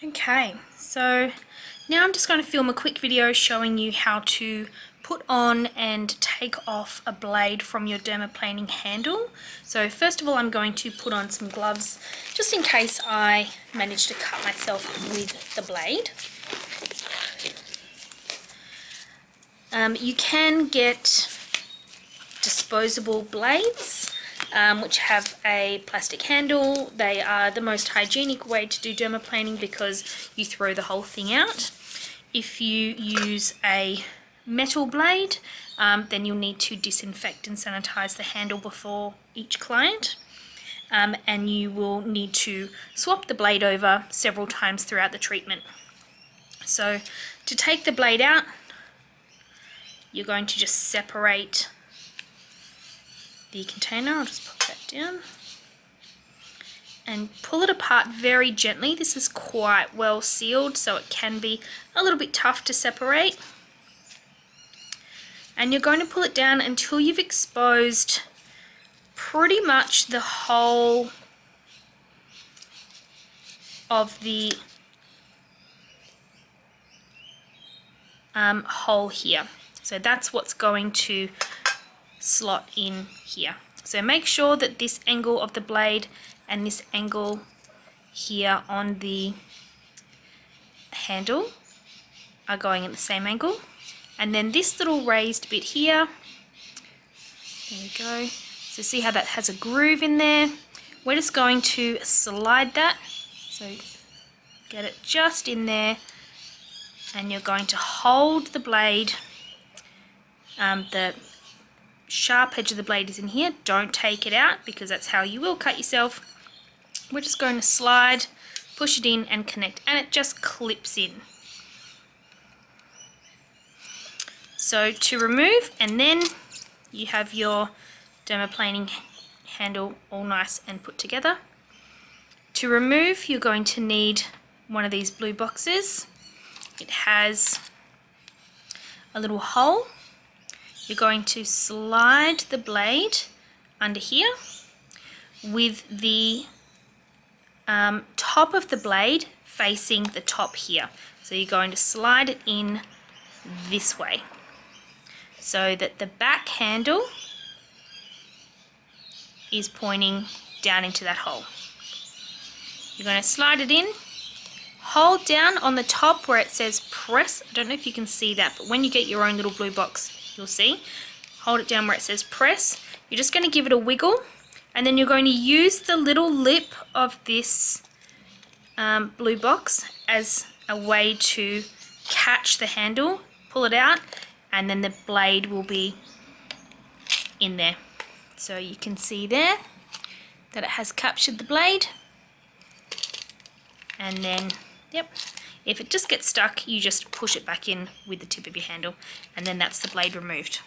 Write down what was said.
Okay, so now I'm just going to film a quick video showing you how to put on and take off a blade from your dermaplaning handle. So first of all, I'm going to put on some gloves just in case I manage to cut myself with the blade. You can get disposable blades which have a plastic handle. They are the most hygienic way to do dermaplaning because you throw the whole thing out. If you use a metal blade, then you'll need to disinfect and sanitize the handle before each client. And you will need to swap the blade over several times throughout the treatment. So to take the blade out, you're going to just separate the container. I'll just put that down and pull it apart very gently. This is quite well sealed, so it can be a little bit tough to separate. And you're going to pull it down until you've exposed pretty much the whole of the hole here. So that's what's going to slot in here. So make sure that this angle of the blade and this angle here on the handle are going at the same angle. And then this little raised bit here, there we go. So see how that has a groove in there? We're just going to slide that. So get it just in there, and you're going to hold the blade. The sharp edge of the blade is in here. Don't take it out because that's how you will cut yourself. We're just going to slide, push it in and connect, and it just clips in. So to remove, and then you have your dermaplaning handle all nice and put together. To remove, you're going to need one of these blue boxes. It has a little hole. You're going to slide the blade under here with the top of the blade facing the top here. So you're going to slide it in this way so that the back handle is pointing down into that hole. You're going to slide it in, hold down on the top where it says press. I don't know if you can see that, but when you get your own little blue box, you'll see. Hold it down where it says press. You're just going to give it a wiggle, and then you're going to use the little lip of this blue box as a way to catch the handle, pull it out, and then the blade will be in there. So you can see there that it has captured the blade. And then, yep, if it just gets stuck, you just push it back in with the tip of your handle, and then that's the blade removed.